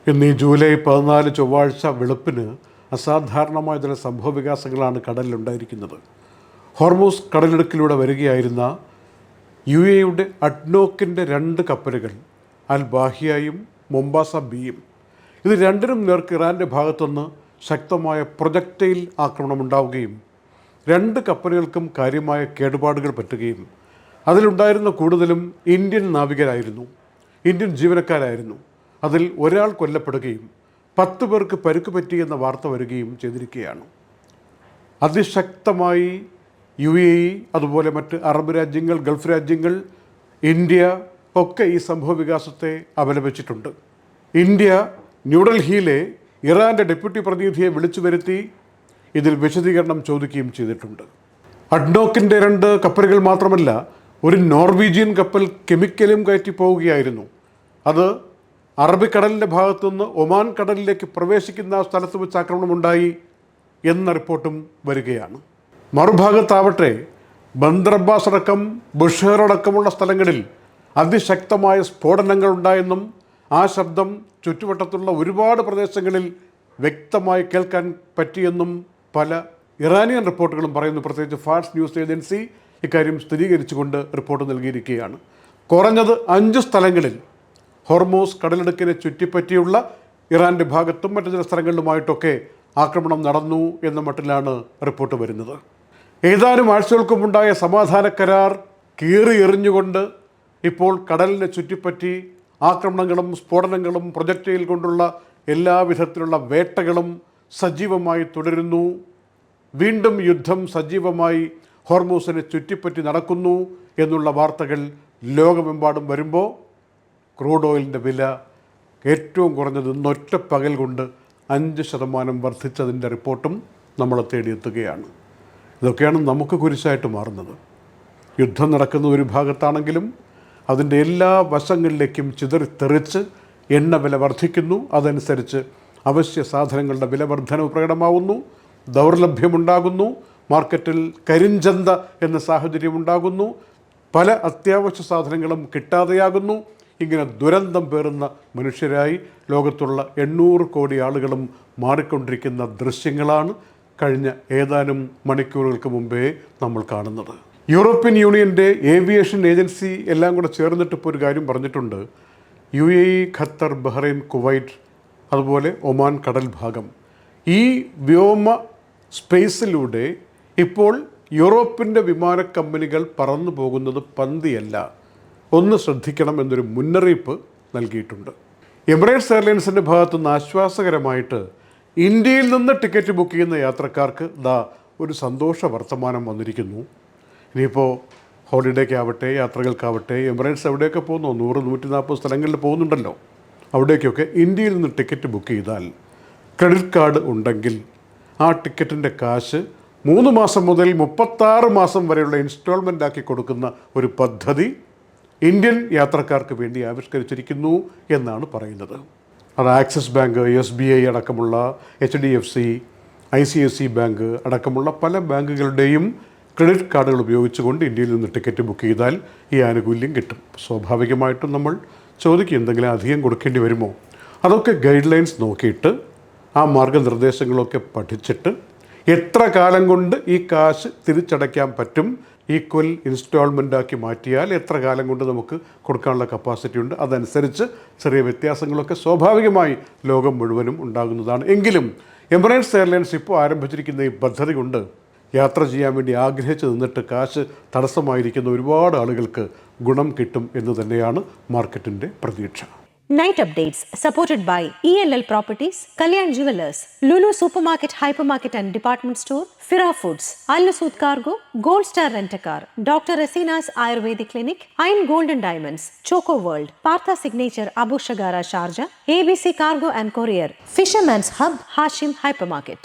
ഇന്ന് ഈ ജൂലൈ 14 ചൊവ്വാഴ്ച വെളുപ്പിന് അസാധാരണമായ ചില സംഭവവികാസങ്ങളാണ് കടലിലുണ്ടായിരിക്കുന്നത്. ഹോർമൂസ് കടലിടുക്കിലൂടെ വരികയായിരുന്ന UAEയുടെ അഡ്നോക്കിൻ്റെ 2 കപ്പലുകൾ, അൽ ബാഹിയയും മൊംബാസ ബിയും, ഇത് രണ്ടിനും നേർക്ക് ഇറാൻ്റെ ഭാഗത്തുനിന്ന് ശക്തമായ പ്രൊജക്ടൈൽ ആക്രമണമുണ്ടാവുകയും 2 കപ്പലുകൾക്കും കാര്യമായ കേടുപാടുകൾ പറ്റുകയും അതിലുണ്ടായിരുന്ന കൂടുതലും ഇന്ത്യൻ നാവികരായിരുന്നു, ഇന്ത്യൻ ജീവനക്കാരായിരുന്നു. അതിൽ ഒരാൾ കൊല്ലപ്പെടുകയും 10 പേർക്ക് പരുക്ക് പറ്റിയെന്ന വാർത്ത വരികയും ചെയ്തിരിക്കുകയാണ്. അതിശക്തമായി UAE, അതുപോലെ മറ്റ് അറബ് രാജ്യങ്ങൾ, ഗൾഫ് രാജ്യങ്ങൾ, ഇന്ത്യ ഒക്കെ ഈ സംഭവ വികാസത്തെ അപലപിച്ചിട്ടുണ്ട്. ഇന്ത്യ ന്യൂഡൽഹിയിലെ ഇറാൻ്റെ ഡെപ്യൂട്ടി പ്രതിനിധിയെ വിളിച്ചു വരുത്തി ഇതിൽ വിശദീകരണം ചോദിക്കുകയും ചെയ്തിട്ടുണ്ട്. അഡ്നോക്കിൻ്റെ 2 കപ്പലുകൾ മാത്രമല്ല, ഒരു നോർവീജിയൻ കപ്പൽ കെമിക്കലും കയറ്റി പോവുകയായിരുന്നു. അത് അറബിക്കടലിൻ്റെ ഭാഗത്തുനിന്ന് ഒമാൻ കടലിലേക്ക് പ്രവേശിക്കുന്ന സ്ഥലത്ത് വെച്ച് ആക്രമണമുണ്ടായി എന്ന റിപ്പോർട്ടും വരികയാണ്. മറുഭാഗത്താവട്ടെ ബന്ദർ അബ്ബാസ് അടക്കം ബുഷേർ അടക്കമുള്ള സ്ഥലങ്ങളിൽ അതിശക്തമായ സ്ഫോടനങ്ങൾ ഉണ്ടായെന്നും ആ ശബ്ദം ചുറ്റുവട്ടത്തുള്ള ഒരുപാട് പ്രദേശങ്ങളിൽ വ്യക്തമായി കേൾക്കാൻ പറ്റിയെന്നും പല ഇറാനിയൻ റിപ്പോർട്ടുകളും പറയുന്നു. പ്രത്യേകിച്ച് ഫാർസ് ന്യൂസ് ഏജൻസി ഇക്കാര്യം സ്ഥിരീകരിച്ചുകൊണ്ട് റിപ്പോർട്ട് നൽകിയിരിക്കുകയാണ്. കുറഞ്ഞത് 5 സ്ഥലങ്ങളിൽ ഹോർമൂസ് കടലിടുക്കിനെ ചുറ്റിപ്പറ്റിയുള്ള ഇറാൻ്റെ ഭാഗത്തും മറ്റു ചില സ്ഥലങ്ങളിലുമായിട്ടൊക്കെ ആക്രമണം നടന്നു എന്ന മട്ടിലാണ് റിപ്പോർട്ട് വരുന്നത്. ഏതാനും ആഴ്ചകൾക്കുമുണ്ടായ സമാധാന കരാർ കീറി എറിഞ്ഞുകൊണ്ട് ഇപ്പോൾ കടലിനെ ചുറ്റിപ്പറ്റി ആക്രമണങ്ങളും സ്ഫോടനങ്ങളും പ്രൊജക്ടൈൽ കൊണ്ടുള്ള എല്ലാവിധത്തിലുള്ള വേട്ടകളും സജീവമായി തുടരുന്നു. വീണ്ടും യുദ്ധം സജീവമായി ഹോർമൂസിനെ ചുറ്റിപ്പറ്റി നടക്കുന്നു എന്നുള്ള വാർത്തകൾ ലോകമെമ്പാടും വരുമ്പോൾ ക്രൂഡ് ഓയിലിൻ്റെ വില ഏറ്റവും കുറഞ്ഞത് ഇന്നൊറ്റ പകൽ കൊണ്ട് 5% വർദ്ധിച്ചതിൻ്റെ റിപ്പോർട്ടും നമ്മളെ തേടിയെത്തുകയാണ്. ഇതൊക്കെയാണ് നമുക്ക് കുരിശായിട്ട് മാറുന്നത്. യുദ്ധം നടക്കുന്ന ഒരു ഭാഗത്താണെങ്കിലും അതിൻ്റെ എല്ലാ വശങ്ങളിലേക്കും ചിതറിത്തെറിച്ച് എണ്ണ വില വർദ്ധിക്കുന്നു. അതനുസരിച്ച് അവശ്യ സാധനങ്ങളുടെ വില വർധനവ് പ്രകടമാവുന്നു, ദൗർലഭ്യമുണ്ടാകുന്നു, മാർക്കറ്റിൽ കരിഞ്ചന്ത എന്ന സാഹചര്യം ഉണ്ടാകുന്നു, പല അത്യാവശ്യ സാധനങ്ങളും കിട്ടാതെയാകുന്നു. ഇങ്ങനെ ദുരന്തം പേറുന്ന മനുഷ്യരായി ലോകത്തുള്ള 800 കോടി ആളുകളും മാറിക്കൊണ്ടിരിക്കുന്ന ദൃശ്യങ്ങളാണ് കഴിഞ്ഞ ഏതാനും മണിക്കൂറുകൾക്ക് മുമ്പേ നമ്മൾ കാണുന്നത്. യൂറോപ്യൻ യൂണിയൻ്റെ ഏവിയേഷൻ ഏജൻസി എല്ലാം കൂടെ ചേർന്നിട്ട് ഇപ്പോൾ ഒരു കാര്യം പറഞ്ഞിട്ടുണ്ട്. UAE, ഖത്തർ, ബഹ്റൈൻ, കുവൈറ്റ്, അതുപോലെ ഒമാൻ കടൽ ഭാഗം, ഈ വ്യോമ സ്പേസിലൂടെ ഇപ്പോൾ യൂറോപ്പിൻ്റെ വിമാന കമ്പനികൾ പറന്നു പോകുന്നത് പന്തിയല്ല, ഒന്ന് ശ്രദ്ധിക്കണം എന്നൊരു മുന്നറിയിപ്പ് നൽകിയിട്ടുണ്ട്. എമിറേറ്റ്സ് എയർലൈൻസിൻ്റെ ഭാഗത്തുനിന്ന് ആശ്വാസകരമായിട്ട് ഇന്ത്യയിൽ നിന്ന് ടിക്കറ്റ് ബുക്ക് ചെയ്യുന്ന യാത്രക്കാർക്ക് ഒരു സന്തോഷ വർത്തമാനം വന്നിരിക്കുന്നു. ഇനിയിപ്പോൾ ഹോളിഡേക്കാവട്ടെ, യാത്രകൾക്കാവട്ടെ, എമിറേറ്റ്സ് എവിടെയൊക്കെ പോകുന്നു, 100-140 സ്ഥലങ്ങളിൽ പോകുന്നുണ്ടല്ലോ, അവിടേക്കൊക്കെ ഇന്ത്യയിൽ നിന്ന് ടിക്കറ്റ് ബുക്ക് ചെയ്താൽ ക്രെഡിറ്റ് കാർഡ് ഉണ്ടെങ്കിൽ ആ ടിക്കറ്റിൻ്റെ കാശ് 3 മാസം മുതൽ 36 മാസം വരെയുള്ള ഇൻസ്റ്റാൾമെൻ്റ് ആക്കി കൊടുക്കുന്ന ഒരു പദ്ധതി ഇന്ത്യൻ യാത്രക്കാർക്ക് വേണ്ടി ആവിഷ്കരിച്ചിരിക്കുന്നു എന്നാണ് പറയുന്നത്. അത് ആക്സിസ് ബാങ്ക്, SBI അടക്കമുള്ള HDFC, ICICI ബാങ്ക് അടക്കമുള്ള പല ബാങ്കുകളുടെയും ക്രെഡിറ്റ് കാർഡുകൾ ഉപയോഗിച്ചുകൊണ്ട് ഇന്ത്യയിൽ നിന്ന് ടിക്കറ്റ് ബുക്ക് ചെയ്താൽ ഈ ആനുകൂല്യം കിട്ടും. സ്വാഭാവികമായിട്ടും നമ്മൾ ചോദിക്കും, എന്തെങ്കിലും അധികം കൊടുക്കേണ്ടി വരുമോ? അതൊക്കെ ഗൈഡ് ലൈൻസ് നോക്കിയിട്ട് ആ മാർഗനിർദ്ദേശങ്ങളൊക്കെ പഠിച്ചിട്ട് എത്ര കാലം കൊണ്ട് ഈ കാശ് തിരിച്ചടയ്ക്കാൻ പറ്റും, ഈക്വൽ ഇൻസ്റ്റാൾമെൻ്റാക്കി മാറ്റിയാൽ എത്ര കാലം കൊണ്ട് നമുക്ക് കൊടുക്കാനുള്ള കപ്പാസിറ്റി ഉണ്ട്, അതനുസരിച്ച് ചെറിയ വ്യത്യാസങ്ങളൊക്കെ സ്വാഭാവികമായി ലോകം മുഴുവനും ഉണ്ടാകുന്നതാണ്. എങ്കിലും എമിറേറ്റ്സ് എയർലൈൻസ് ഇപ്പോൾ ആരംഭിച്ചിരിക്കുന്ന ഈ പദ്ധതി കൊണ്ട് യാത്ര ചെയ്യാൻ വേണ്ടി ആഗ്രഹിച്ച് നിന്നിട്ട് കാശ് തടസ്സമായിരിക്കുന്ന ഒരുപാട് ആളുകൾക്ക് ഗുണം കിട്ടും എന്ന് തന്നെയാണ് മാർക്കറ്റിൻ്റെ പ്രതീക്ഷ. Night updates supported by ELL Properties, Kalyan Jewelers, Lulu Supermarket, Hypermarket and Department Store, Fira Foods, Al Nusud Cargo, Gold Star Rent-A-Car, Dr. Asina's Ayurvedic Clinic, Iron Gold and Diamonds, Choco World, Partha Signature Abu Shagara Sharjah, ABC Cargo and Courier, Fisherman's Hub, Hashim Hypermarket.